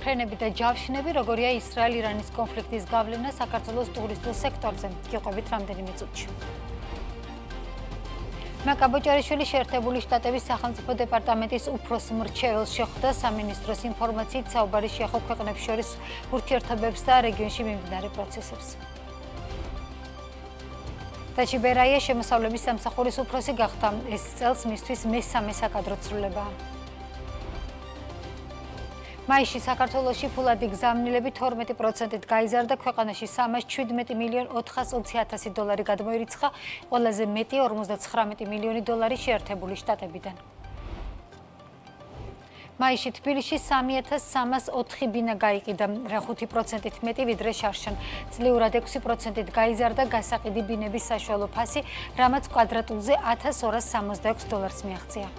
ფრენები და ჯავშნები, როგორია ისრაელ-ირანის კონფლიქტის გავლენა საქართველოს ტურისტულ სექტორზე. გიყვებით რამდენიმე წუთში. მაკა ბოჭარიშვილი შეერთებული შტატების სახელმწიფო დეპარტამენტის უფროს მრჩეველს შეხვდა სამინისტროს ინფორმაციით საუბარი შეეხო ქვეყნებს შორის ურთიერთობებს და რეგიონში მიმდინარე პროცესებს. დაჩი ბერაია შემოსავლების სამსახურის უფროსი გახდა. ეს წელს მისთვის მესამე საკადრო ცვლილებაა. მაისში საქართველოში ფულადი გზავნილები 12%-ით გაიზარდა, ქვეყანაში 317 მილიონ 420 დოლარი გადმოირიცხა, ყველაზე მეტი 59 მილიონი დოლარი შეერთებული შტატებიდან. მაისში თბილისში 3304 ბინა გაიყიდა, რა 5%-ით მეტი ვიდრე შარშან. წლიურად 6%-ით გაიზარდა გასაყიდი ბინების საშუალო ფასი, რამაც კვადრატულზე 1266 დოლარს მიაღწია.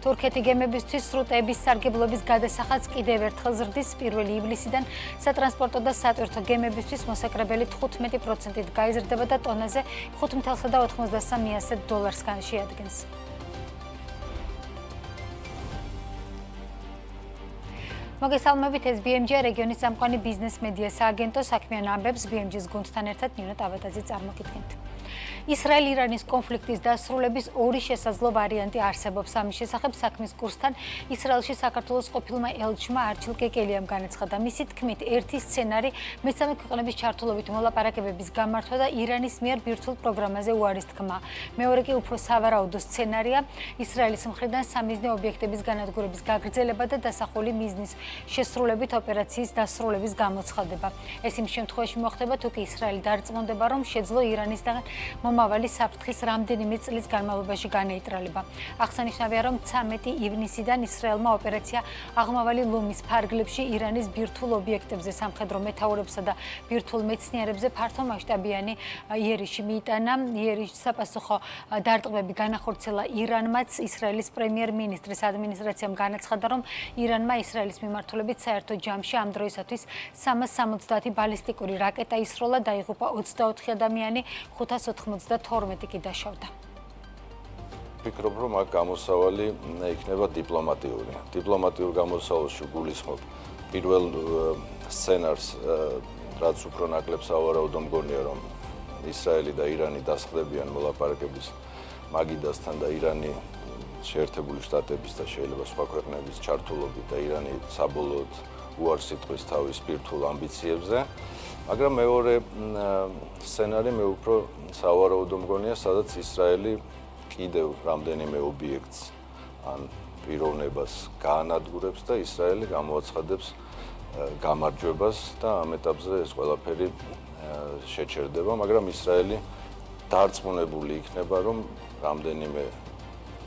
თურქეთი გემებისთვის სრუტეების სარგებლობის გადასახადს კიდევ ერთხელ ზრდის. 1 ივლისიდან სატრანსპორტო და სატვირთო გემებისთვის მოსაკრებელი 15%-ით გაიზრდება და ტონაზე 5.93 დოლარს შეადგენს. მოგესალმებით, ეს BMG რეგიონის წამყვანი ბიზნეს მედია სააგენტო. საქმიან ამბებს BMG-ს გუნდთან ერთად ნინო ტავატაძე წარმოგიდგენთ. ისრაელ-ირანის კონფლიქტის დასრულების ორი შესაძლო ვარიანტი არსებობს. ამის შესახებ საქმის კურსთან ისრაელში საქართველოს ყოფილმა ელჩმა არჩილ კეკელიამ განაცხადა. მისი თქმით, ერთი სცენარი მესამე ქვეყნების ჩართულობით მოლაპარაკებების გამართვა და ირანის მიერ ბირთვულ პროგრამაზე უარის თქმა. მეორე კი უფრო სავარაუდო სცენარია ისრაელის მხრიდან სამიზნე ობიექტების განადგურების გაგრძელება და დასახული მიზნის შესრულებით ოპერაციის დასრულების გამოცხადება. ეს იმ შემთხვევაში მოხდება, თუ კი ისრაელი დარწმუნდება, რომ შეძლო ირანისგან მომავალი საფრთხის რამდენიმე წლის განმავლობაში განეიტრალება. აღსანიშნავია, რომ 13 ივნისიდან ისრაელმა ოპერაცია აღმავალი ლომის ფარგლებში ირანის ბირთვულ ობიექტებზე, სამხედრო მეთაურებსა და ბირთვულ მეცნიერებზე ფართომასშტაბიანი იერიში მიიტანა. იერიშის sapasukho დარტყმები განახორციელა ირანმაც. ისრაელის პრემიერ-მინისტრის ადმინისტრაციამ განაცხადა, რომ ირანმა ისრაელის მიმართულებით საერთო ჯამში ამ დროისათვის 370 ბალისტიკური რაკეტა ისროლა, დაიღუპა 24 ადამიანი, 592 კი დაშავდა. ვფიქრობ, რომ აქ გამოსავალი იქნება დიპლომატიური. დიპლომატიურ გამოსავალში გულისხმობ პირველ სცენარს, რაც უფრო ნაკლებ სავარაუდო მგონია, რომ ისრაელი და ირანი დასხდებიან მოლაპარაკების მაგიდასთან და ირანი შეერთებული შტატების და შეიძლება სხვა ქვეყნების ჩართულობით და ირანი საბოლოოდ უარს იტყვის თავის ბირთვულ ამბიციებზე. მაგრამ მეორე სცენარი მე უფრო სავარაუდო მგონია, სადაც ისრაელი კიდევ რამდენიმე ობიექტს ან პიროვნებას გაანადგურებს და ისრაელი გამოაცხადებს გამარჯვებას და ამ ეტაპზე ეს ყველაფერი შეჩერდება, მაგრამ ისრაელი დარწმუნებული იქნება, რომ რამდენიმე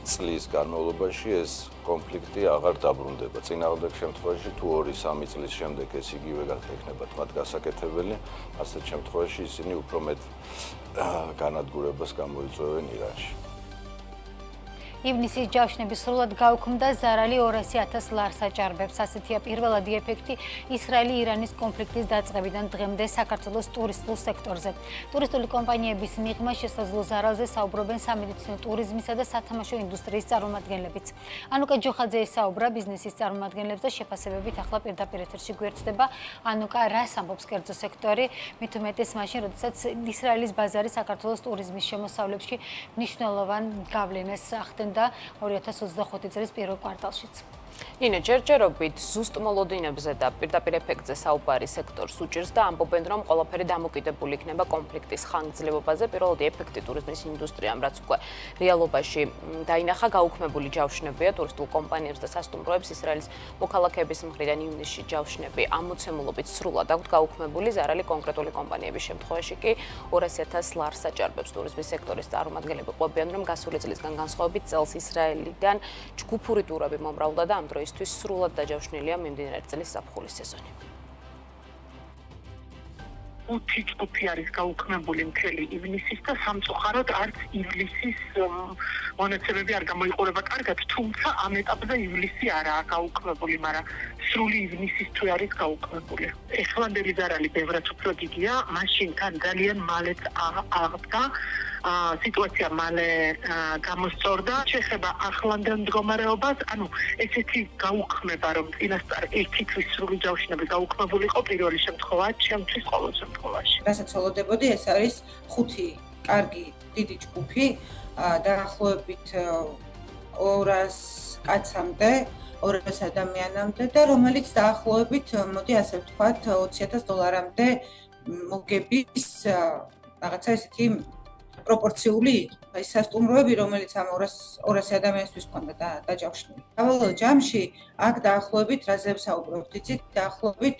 წლის განმავლობაში ეს კონფლიქტი აღარ დაბრუნდება. წინააღმდეგ შემთხვევაში თუ 2-3 წლის შემდეგ ეს იგივე იქნებათ მათ გასაკეთებელი, ასეთ შემთხვევაში ისინი უფრო მეტ განადგურებას გამოიწვევენ ირანში. ივნისის ჯავშნები სრულად გაუქმდა ზარალი 200,000 ლარს აჭარბებს. ასეთია პირველადი ეფექტი ისრაელი-ირანის კონფლიქტის დაწყებიდან დღემდე საქართველოს ტურისტულ სექტორზე. ტურისტული კომპანიების მიღმა შესაძლო ზარალზე საუბრობენ სამედიცინო ტურიზმისა და სათამაშო ინდუსტრიის წარმომადგენლებიც. ანუკა ჯოხაძე ესაუბრა ბიზნესის წარმომადგენლებს და შეფასებებით ახლა პირდაპირ ეთერში გვერდდება. ანუკა, რას ამბობს კერძო სექტორი? მით უმეტეს მაშინ, როდესაც ისრაელის ბაზარი საქართველოს ტურიზმის შემოსავლებში მნიშვნელოვან გავლენას ახდენდა 2025 წლის პირველ კვარტალშიც. ინე ჯერჯერობით ზუსტ მოლოდინებზე და პირდაპირ ეფექტზე საუბარი სექტორს უჭირს და ამბობენ, რომ ყველაფერი დამოკიდებული იქნება კონფლიქტის ხანგრძლივობაზე. პირველადი ეფექტი ტურიზმის ინდუსტრიამ, რაც უკვე რეალობაში დაინახა, გაუქმებული ჯავშნებია ტურისტულ კომპანიებს და სასტუმროებს. ისრაელის მოქალაქეების მხრიდან ივნისში ჯავშნები ამოცემულობით სრულად აქვთ გაუქმებული, ზარალი კონკრეტული კომპანიების შემთხვევაში კი 200,000 ლარს აჭარბებს. ტურიზმის სექტორის წარმომადგენლები ყვებიან, რომ გასული წლისგან განსხვავებით წელს ისრაელიდან ჯგუფური ტურები მომრავლდა და ამ დროისთვის სრულად დაჯავშნილია მიმდინარე წლის ზაფხულის სეზონი. 5 ჯგუფი არის გაუქმებული მთელი ივნისის და სამწუხაროდ არც ივლისის მონაცემები არ გამოიყურება კარგად, თუმცა ამ ეტაპზე ივლისი არაა გაუქმებული, მაგრამ სრული ივნისის თუ არის გაუქმებული. ეხლანდელი ზარალი ბევრად უფრო დიდია, მაშინ თან ძალიან მალე აღდგა სიტუაცია მალე გამოსწორდა. შეეხება ახლანდელ მდგომარეობას, ანუ ესეთი გაუქმება, რომ წინასწარ ერთი თვის სრული ჯავშნები გაუქმებული იყო პირველი შემთხვევა, ჩემთვის ყოველ შემთხვევაში. რასაც ველოდებოდი, ეს არის 5 კარგი დიდი ჯგუფი, დაახლოებით 200 კაცამდე, 200 ადამიანამდე და რომელიც დაახლოებით, მოდი ასე ვთქვათ, $20,000-მდე მოგების რაღაცა ესეთი პროპორციული ის სასტუმროები, რომელიც ამ 200 ადამიანისთვის ჰქონდა დაჯავშნილი. დავალო ჯამში აქ დაახლოებით რაზე ვსაუბრობთ, იცით, დაახლოებით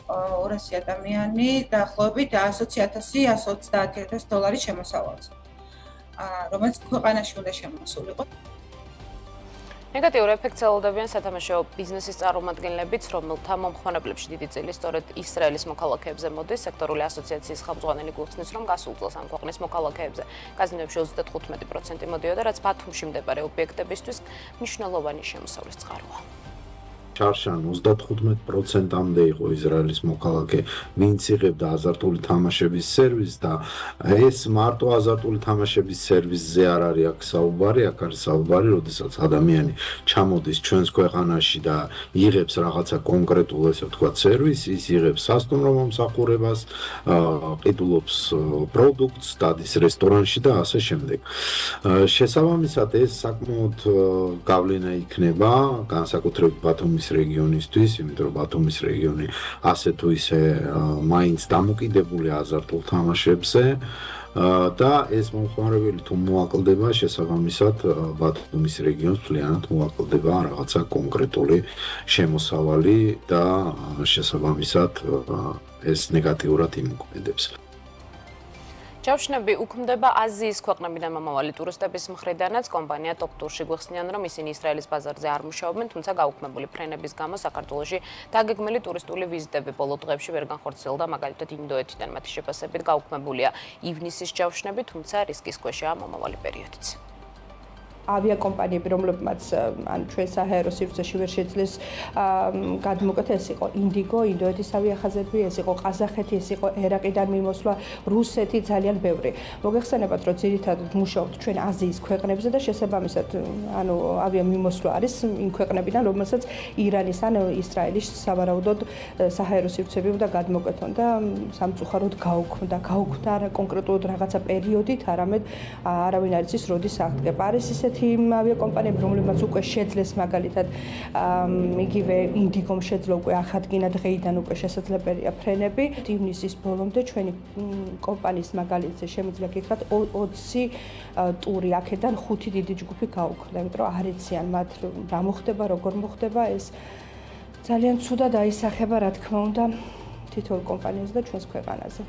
200 ადამიანი, დაახლოებით $120,000-$130,000 შემოსავალს, რომელიც ქვეყანაში უნდა შემოსულიყო. ნეგატიურ ეფექტს ელოდებიან სათამაშო ბიზნესის წარმომადგენლებიც, რომელთა მომხმარებლებში დიდი წილი სწორედ ისრაელის მოქალაქეებზე მოდის. სექტორული ასოციაციის ხელმძღვანელი გვიხსნის, რომ გასულ წელს ამ ქვეყნის მოქალაქეებზე კაზინოებში 35% მოდიოდა, რაც ბათუმში მდებარე ობიექტებისთვის მნიშვნელოვანი შემოსავლის წყაროა. ჩარშან 35%-მდე იყო ისრაელის მოქალაქე, ვინც იღებდა აზარტული თამაშების სერვისს და ეს მარტო აზარტული თამაშების სერვისზე არ არის აქ საუბარი, აქ არის საუბარი, როდესაც ადამიანი ჩამოდის ჩვენს ქვეყანაში და იღებს რაღაცა კონკრეტულ, ესე ვთქვათ, სერვისს, ის იღებს სასტუმრო მომსახურებას, ყიდულობს პროდუქტს, დადის რესტორანში და ასე შემდეგ. შესაბამისად, ეს საკმაოდ გავლენა იქნება, განსაკუთრებით ბათუმის რეგიონისთვის, იმიტომ რომ ბათუმის რეგიონი ასე თუ ისე მაინც დამოკიდებულია აზარტულ თამაშებზე და ეს მომხმარებელი თუ მოაკლდება, შესაბამისად ბათუმის რეგიონს მთლიანად მოაკლდება რაღაცა კონკრეტული შემოსავალი და შესაბამისად ეს ნეგატიურად იმოქმედებს. ჯავშნები უქმდება აზიის ქვეყნებიდან მომავალი ტურისტების მხრიდანაც. კომპანია ტოპტურში გვიხსნიან, რომ ისინი ისრაელის ბაზარზე არ მუშაობენ, თუმცა გაუქმებული ფრენების გამო საქართველოში დაგეგმილი ტურისტული ვიზიტები ბოლო დღეებში ვერ განხორციელდა, მაგალითად ინდოეთიდან მათი შეფასებით გაუქმებულია ივნისის ჯავშნები, თუმცა რისკის ქვეშაა მომავალი პერიოდიც. ავიაკომპანიები, რომლებმაც ჩვენ საჰაერო სივრცეში ვერ შეძლეს გადმოკვეთა, ეს იყო ინდიგო, ინდოეთის ავიახაზები, ეს იყო ყაზახეთი, ეს იყო ერაყიდან მიმოსვლა, რუსეთი, ძალიან ბევრი. მოგეხსენებათ, რომ ძირითადად მუშაობთ ჩვენ აზიის ქვეყნებზე და შესაბამისად, ავიამიმოსვლა არის იმ ქვეყნებიდან, რომელსაც ირანის ან ისრაელის სავარაუდოდ საჰაერო სივრცეები უნდა გადმოკვეთონ და სამწუხაროდ გაუქმდა არა კონკრეტულად რაღაცა პერიოდით, არამედ არავინ არ იცის როდის აღდგება. არის ისეთი ავიაკომპანიები, რომლებმაც უკვე შეძლეს მაგალითად იგივე ინდიგომ შეძლო უკვე ახადგინა დღეიდან უკვე შესაძლებელია ფრენები. ივნისის ბოლომდე ჩვენი კომპანიის მაგალითზე შემიძლია გითხრათ 20 ტური აქედან 5 დიდი ჯგუფი გაუქმდა, იმიტომ რომ არ იციან მათ რა მოხდება, როგორ მოხდება, ეს ძალიან ცუდად აისახება რა თქმა უნდა თითოეულ კომპანიაზე და ჩვენს ქვეყანაზე.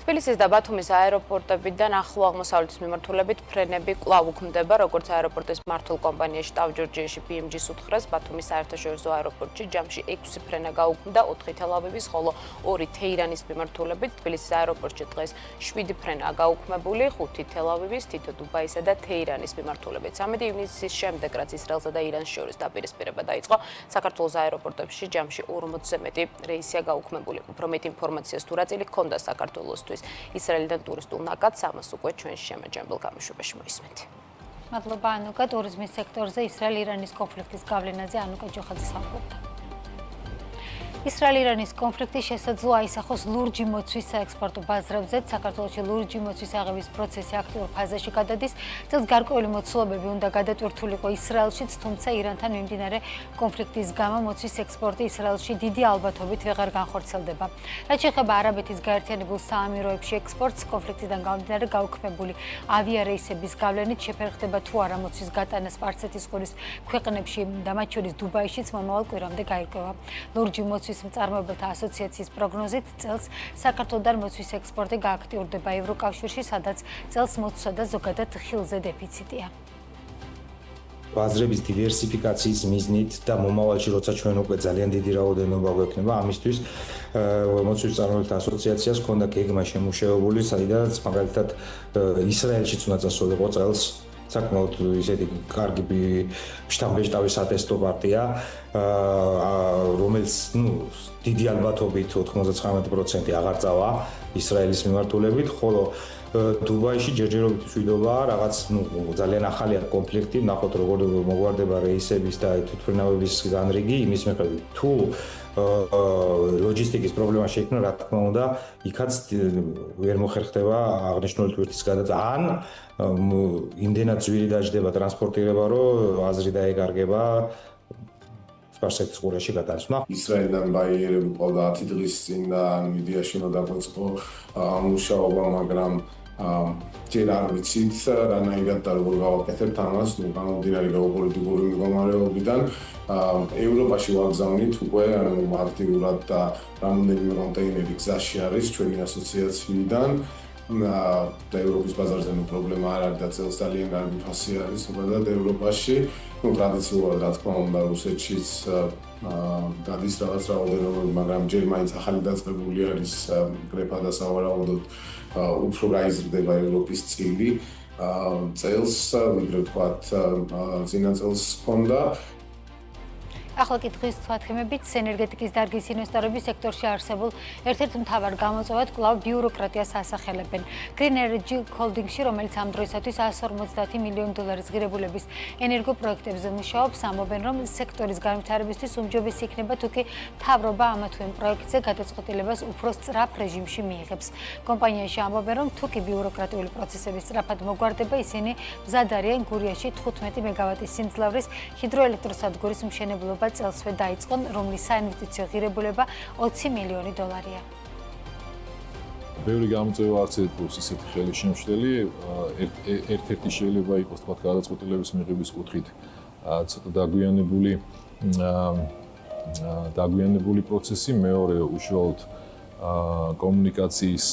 თბილისის და ბათუმის აეროპორტებიდან ახლო აღმოსავლეთის მიმართულებით ფრენები კვლავ უქმდება, როგორც აეროპორტის მმართველ კომპანიაში ტავ-ჯორჯიაში BMG-ს უთხრეს, ბათუმის საერთაშორისო აეროპორტში ჯამში 6 ფრენა გაუქმდა, 4 თელ-ავივის, ხოლო 2 თეირანის მიმართულებით. თბილისის აეროპორტში დღეს 7 ფრენაა გაუქმებული, 5 თელ-ავივის, თითო დუბაისა და თეირანის მიმართულებით. 13 ივნისის შემდეგ, რაც ისრაელსა და ირანს შორის დაპირისპირება დაიწყო, საქართველოს აეროპორტებში ჯამში 40-ზე მეტი რეისია გაუქმებული. უფრო მეტ ინფორმაციას თუ რა წილი ჰქონდა საქართველოსთვის ისრაელიდან ტურისტულ ნაკადს, ამას უკვე ჩვენში შემაჯამბელ გამოშვებაში მოისმენთ. მადლობა ანუკა. ტურიზმის სექტორზე ისრაელ-ირანის კონფლიქტის გავლენაზე ანუკა ჯოხაძე საუბრობდა. ისრაელ-ირანის კონფლიქტი შესაძლოა აისახოს ლურჯი მოცვის საექსპორტო ბაზრებზე. საქართველოში ლურჯი მოცვის აღების პროცესი აქტიურ ფაზაში გადადის. წელს გარკვეული მოცულობები უნდა გადატვირთულიყო ისრაელშიც, თუმცა ირანთან მიმდინარე კონფლიქტის გამო მოცვის ექსპორტი ისრაელში დიდი ალბათობით ვეღარ განხორციელდება. რაც შეეხება არაბეთის გაერთიანებულ საამიროებში ექსპორტს, კონფლიქტიდან გამომდინარე გაუქმებული ავიარეისების გავლენით შეფერხდება თუ არა მოცვის გატანა სპარსეთის ყურის ქვეყნებში და მათ შორის დუბაიშიც მომავალ კვირამდე გაირკვევა. ლურჯი მოცვის მწარმოებელთა ასოციაციის პროგნოზით წელს საქართველოდან მოცვის ექსპორტი გააქტიურდება ევროკავშირში, სადაც წელს მოცვსა და ზოგადად ხილზე დეფიციტია. ბაზრების დივერსიფიკაციის მიზნით და მომავალში, როცა ჩვენ უკვე ძალიან დიდი რაოდენობა გვექნება, ამისთვის მოცვის მწარმოებელთა ასოციაციას ჰქონდა გეგმა შემუშავებული, საიდანაც მაგალითად ისრაელშიც უნდა წასულიყო წელს საკმაოდ ისეთი კარგი შტამბეშტავის ატესტო პარტია, რომელიც დიდი ალბათობით 99% აღარ წავა ისრაელის მიმართულებით, ხოლო დუბაიში ჯერჯერობით მშვიდობა რაღაც ძალიან ახალია კონფლიქტი, ნახოთ როგორ მოგვარდება რეისების და თვითმფრინავების განრიგი, იმის მიხედვით თუ ლოჯისტიკის პრობლემა შეიქმნა, რა თქმა უნდა, იქაც ვერ მოხერხდება აღნიშნული თვირთის გადაწყვეტა. ან იმდენად ძვირი დაждდება ტრანსპორტირება, რომ აზრი დაეკარგება სპარსეთის ყურეში გადასვლა. ისრაელიდან ბაიერები ყავდა 10 დღის წინ და მედიაში უნდა დაგვეწყო მუშაობა, მაგრამ ჯერ არ ვიცით რანაირად და როგორ გავაკეთებთ ამას, გამომდინარე გეოპოლიტიკური მდგომარეობიდან. ევროპაში ვაგზავნით უკვე აქტიურად და რამდენიმე კონტეინერი გზაში არის ჩვენი ასოციაციიდან. და ევროპის ბაზარზე პრობლემა არ არის და წელს ძალიან კარგი ფასი არის ზოგადად ევროპაში. ტრადიციულად რა თქმა უნდა რუსეთშიც გადის რაღაც რაოდენობა, მაგრამ ჯერ მაინც ახალი დაწყებული არის გრეფა და სავარაუდოდ უფრო გაიზრდება ევროპის წილი. წელს ვიდრე ვთქვათ წინა წელს ჰქონდა. ახლა კითხვის თვალთქმებით ენერგეტიკის დარგის ინვესტორების სექტორში არსებულ ერთ-ერთ მთავარ გამოწვევად კვლავ ბიუროკრატიას ასახელებენ. Green Energy Holding-ში, რომელიც ამ დროისათვის 150 მილიონი დოლარის ღირებულების ენერგოპროექტებზე მუშაობს, ამბობენ, რომ სექტორის განვითარებისთვის უმჯობესი იქნება თუკი მთავრობა ამა თუ იმ პროექტზე გადაწყვეტილებას უფრო სწრაფ რეჟიმში მიიღებს. კომპანიაში ამბობენ, რომ თუკი ბიუროკრატიული პროცესების სწრაფად მოგვარდება, ისინი მზად არიან გურიაში 15 მეგავატის სიმძლავრის ჰიდროელექტროსადგურის მშენებლობა წელსვე დაიწყონ, რომლის საინვესტიციო ღირებულება 20 მილიონი დოლარია. ბევრი გამოწვევა არც ერთს ისეთი ხელი შემშლელი, ერთ-ერთი შეიძლება იყოს თქვა გადაწყვეტილების მიღების კუთხით ცოტა დაგვიანებული პროცესი, მეორე უშუალოდ კომუნიკაციის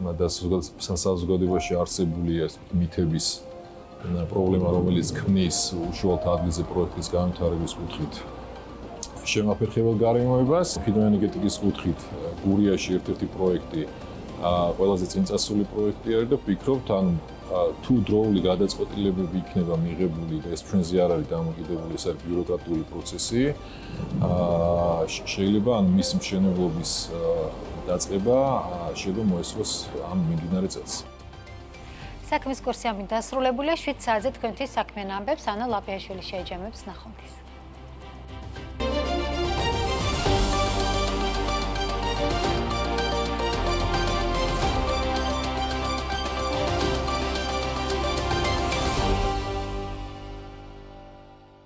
და საზოგადოებაში არსებული მითების პრობლემა, რომელიც ქმნის უშუალოდ ადგილზე პროექტის განვითარების კუთხით შემაფერხებელ გარემოებას. ჰიდროენერგეტიკის კუთხით გურიაში ერთ-ერთი პროექტი ყველაზე წინწასული პროექტი არის და ვფიქრობთ, ან თუ დროული გადაწყვეტილებები იქნება მიღებული და ეს ჩვენზე არ არის დამოკიდებული, ეს არის ბიუროკრატიული პროცესი, შეიძლება ან მის მშენებლობის დაწყება შეიძლება მოესწროს ამ მიმდინარე წელს. საქმის კურსი ამით დასრულებულია. 7 საათზე თქვენთვის საქმიან ამბებს ანა ლაპიაშვილი შეიჯამებს. ნახვამდის.